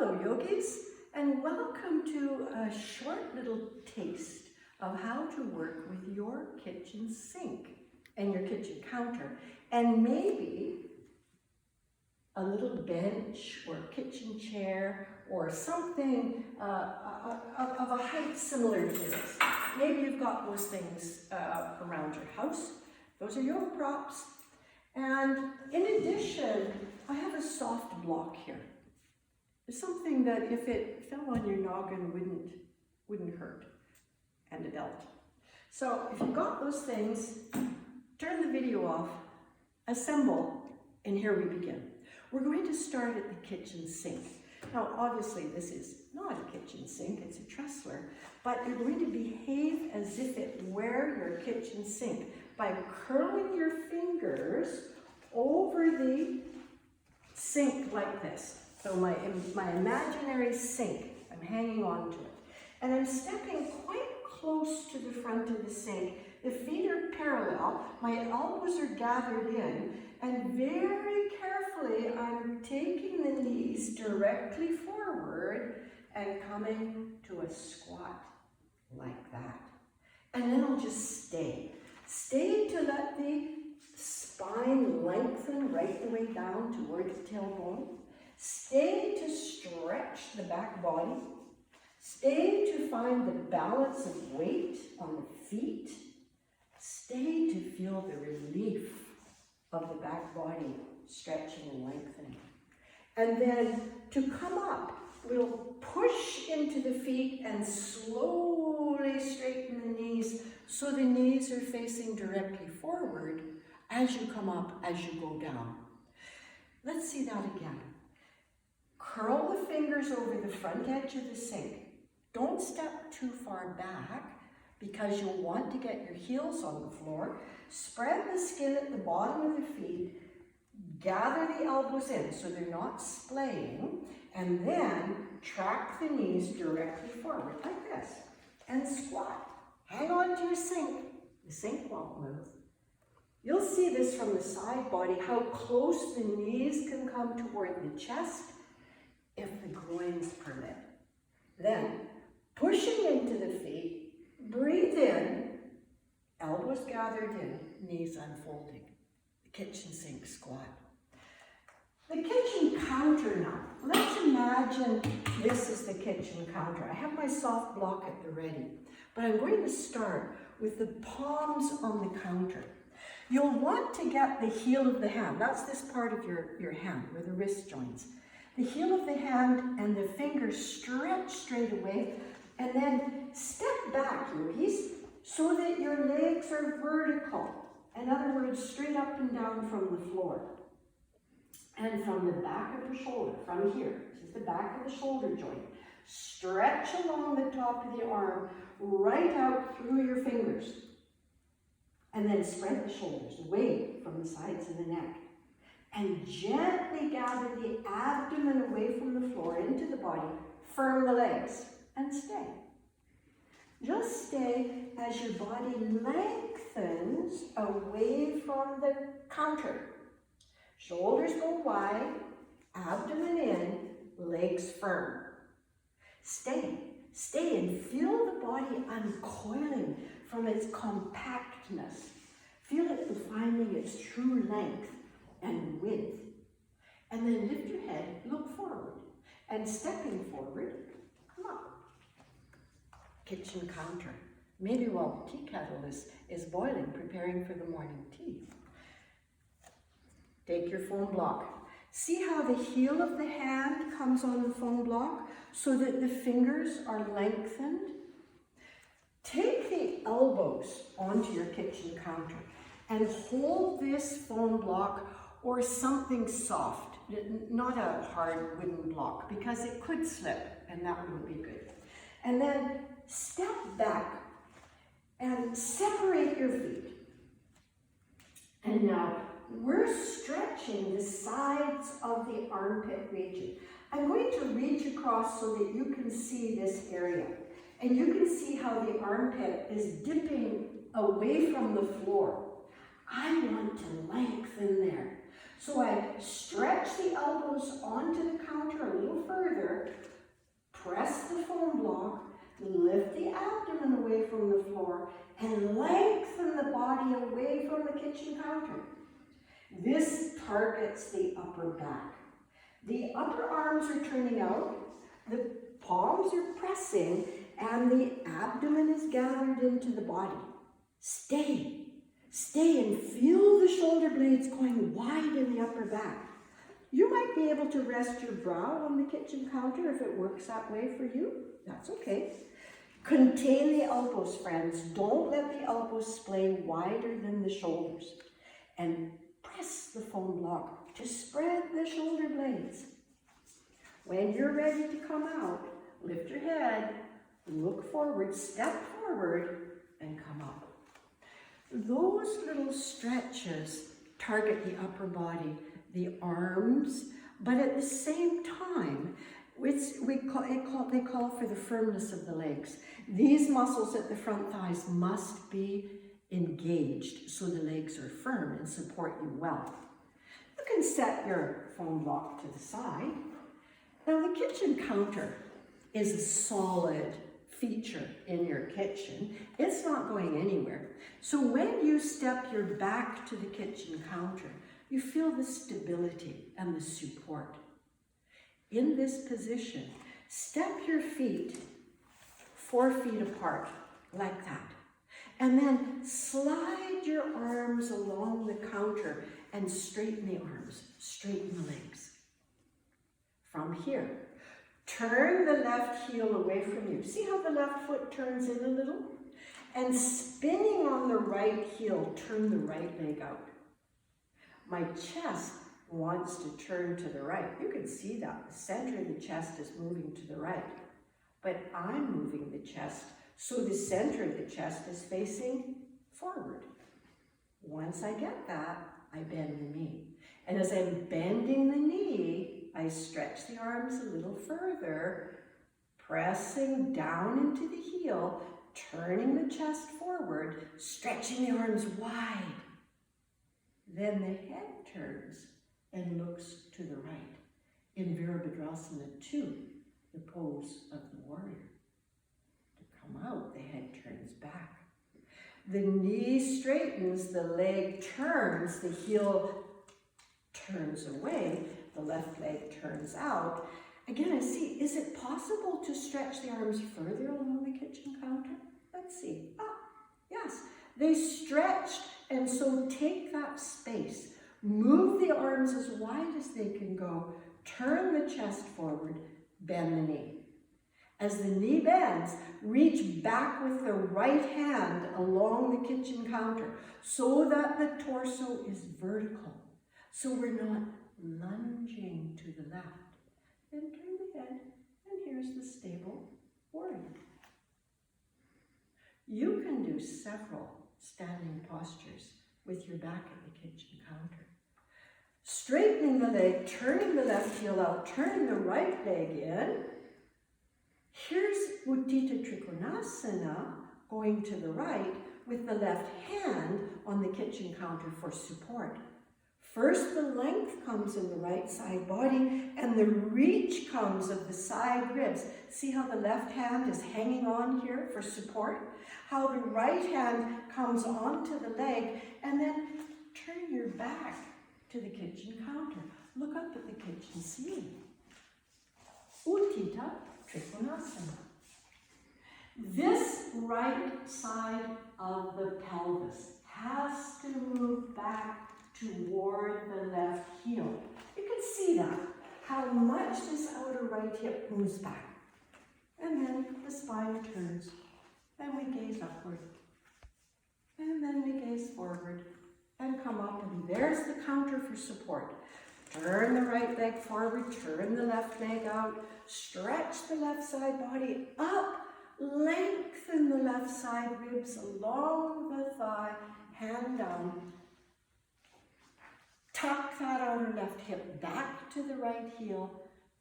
Hello yogis, and welcome to a short little taste of how to work with your kitchen sink and your kitchen counter, and maybe a little bench or kitchen chair or something of a height similar to this. Maybe you've got those things around your house. Those are yoga props. And in addition, I have a soft block here. It's something that if it fell on your noggin wouldn't hurt, and a belt. So if you've got those things, turn the video off, assemble, and here we begin. We're going to start at the kitchen sink. Now obviously this is not a kitchen sink, it's a trestler, but you're going to behave as if it were your kitchen sink by curling your fingers over the sink like this. So my imaginary sink, I'm hanging on to it. And I'm stepping quite close to the front of the sink. The feet are parallel, my elbows are gathered in, and very carefully I'm taking the knees directly forward and coming to a squat like that. And then I'll just stay. Stay to let the spine lengthen right the way down towards the tailbone. Stay to stretch the back body. Stay to find the balance of weight on the feet. Stay to feel the relief of the back body stretching and lengthening. And then to come up, we'll push into the feet and slowly straighten the knees so the knees are facing directly forward as you come up, as you go down. Let's see that again. Curl the fingers over the front edge of the sink. Don't step too far back because you'll want to get your heels on the floor. Spread the skin at the bottom of the feet. Gather the elbows in so they're not splaying. And then track the knees directly forward like this. And squat. Hang on to your sink. The sink won't move. You'll see this from the side body, how close the knees can come toward the chest if the groins permit. Then, pushing into the feet, breathe in, elbows gathered in, knees unfolding. The kitchen sink squat. The kitchen counter now. Let's imagine this is the kitchen counter. I have my soft block at the ready, but I'm going to start with the palms on the counter. You'll want to get the heel of the hand. That's this part of your hand where the wrist joins. The heel of the hand and the fingers stretch straight away, and then step back, yogis, so that your legs are vertical. In other words, straight up and down from the floor. And from the back of the shoulder, from here, this is the back of the shoulder joint, stretch along the top of the arm, right out through your fingers. And then spread the shoulders away from the sides of the neck. And gently gather the abdomen away from the floor into the body, firm the legs, and stay. Just stay as your body lengthens away from the counter. Shoulders go wide, abdomen in, legs firm. Stay and feel the body uncoiling from its compactness. Feel it finding its true length and width. And then lift your head, look forward, and stepping forward, come up. Kitchen counter. Maybe while the tea kettle is boiling, preparing for the morning tea. Take your foam block. See how the heel of the hand comes on the foam block so that the fingers are lengthened? Take the elbows onto your kitchen counter and hold this foam block or something soft, not a hard wooden block, because it could slip and that wouldn't be good. And then step back and separate your feet. And now we're stretching the sides of the armpit region. I'm going to reach across so that you can see this area. And you can see how the armpit is dipping away from the floor. I want to lengthen there. So I stretch the elbows onto the counter a little further body away from the kitchen counter. This targets the upper back. The upper arms are turning out, the palms are pressing, and the abdomen is gathered into the body. Stay and feel the shoulder blades going wide in the upper back. You might be able to rest your brow on the kitchen counter if it works that way for you. That's okay. Contain the elbows, friends. Don't let the elbows splay wider than the shoulders. And press the foam block to spread the shoulder blades. When you're ready to come out, lift your head, look forward, step forward, and come up. Those little stretches target the upper body, the arms, but at the same time, they call for the firmness of the legs. These muscles at the front thighs must be engaged so the legs are firm and support you well. You can set your foam block to the side. Now the kitchen counter is a solid feature in your kitchen. It's not going anywhere. So when you step your back to the kitchen counter, you feel the stability and the support. In this position, step your feet 4 feet apart, like that. And then slide your arms along the counter and straighten the arms, straighten the legs. From here, turn the left heel away from you. See how the left foot turns in a little? And spinning on the right heel, turn the right leg out. My chest wants to turn to the right. You can see that. The center of the chest is moving to the right. But I'm moving the chest so the center of the chest is facing forward. Once I get that, I bend the knee. And as I'm bending the knee, I stretch the arms a little further, pressing down into the heel, turning the chest forward, stretching the arms wide. Then the head turns and looks to the right. In Virabhadrasana 2, the pose of the warrior. To come out, the head turns back. The knee straightens, the leg turns, the heel turns away, the left leg turns out. Again, I see, is it possible to stretch the arms further along the kitchen counter? Let's see. Yes, they stretched, and so take that space. Move the arms as wide as they can go. Turn the chest forward, bend the knee. As the knee bends, reach back with the right hand along the kitchen counter so that the torso is vertical. So we're not lunging to the left. Then turn the head, and here's the stable warrior. You can do several standing postures with your back at the kitchen counter. Straightening the leg, turning the left heel out, turning the right leg in. Here's Uttita Trikonasana, going to the right with the left hand on the kitchen counter for support. First, the length comes in the right side body, and the reach comes of the side ribs. See how the left hand is hanging on here for support? How the right hand comes onto the leg, and then turn your back to the kitchen counter. Look up at the kitchen ceiling. Uttita Trikonasana. This right side of the pelvis has to move back toward the left heel. You can see that, how much this outer right hip moves back. And then the spine turns, and we gaze upward. And then we gaze forward and come up, and there's the counter for support. Turn the right leg forward, turn the left leg out, stretch the left side body up, lengthen the left side ribs along the thigh, hand down. Tuck that outer left hip back to the right heel,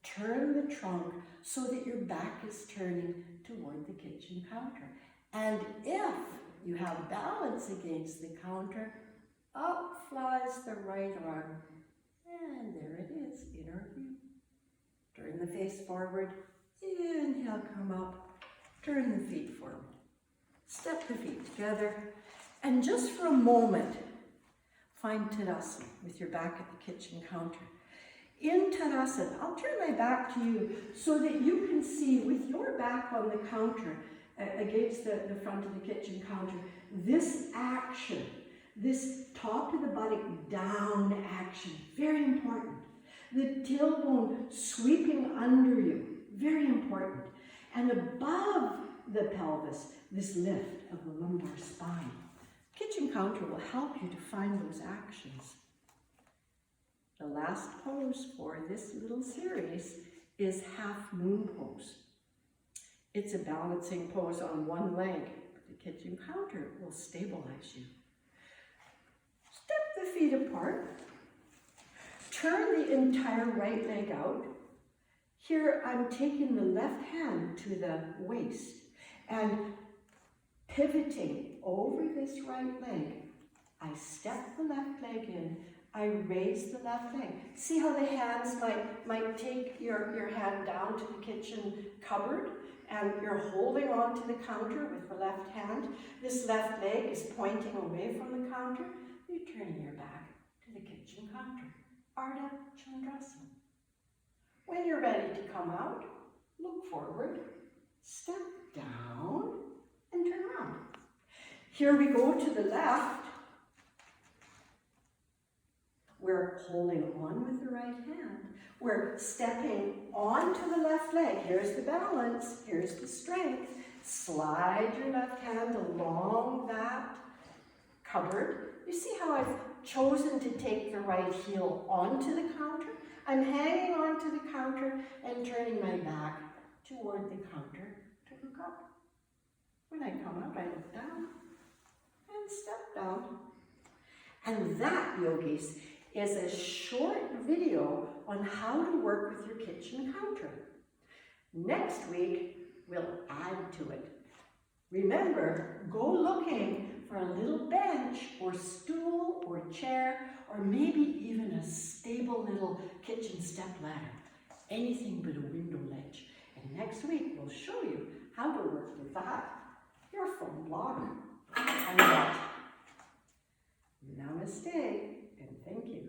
turn the trunk so that your back is turning toward the kitchen counter. And if you have balance against the counter, up flies the right arm. And there it is in our view. Turn the face forward, inhale, come up, turn the feet forward. Step the feet together, And just for a moment, find Tadasana with your back at the kitchen counter. In Tadasana, I'll turn my back to you so that you can see with your back on the counter, against the front of the kitchen counter, this action, this top to the buttock down action, very important. The tailbone sweeping under you, very important. And above the pelvis, this lift of the lumbar spine. Kitchen counter will help you to find those actions. The last pose for this little series is half moon pose. It's a balancing pose on one leg, but the kitchen counter will stabilize you. Step the feet apart. Turn the entire right leg out. Here I'm taking the left hand to the waist and pivoting over this right leg. I step the left leg in. I raise the left leg. See how the hands might take your hand down to the kitchen cupboard and you're holding on to the counter with the left hand. This left leg is pointing away from the counter. You're turning your back to the kitchen counter. Ardha Chandrasana. When you're ready to come out, look forward, step down, and turn around. Here we go to the left. We're holding on with the right hand. We're stepping onto the left leg. Here's the balance. Here's the strength. Slide your left hand along that cupboard. You see how I've chosen to take the right heel onto the counter? I'm hanging onto the counter and turning my back toward the counter to look up. When I come out, I look down and step down. And that, yogis, is a short video on how to work with your kitchen counter. Next week, we'll add to it. Remember, go looking for a little bench or stool or chair or maybe even a stable little kitchen step ladder. Anything but a window ledge. And next week, we'll show you how to work with that, your phone block, and that. Namaste, and thank you.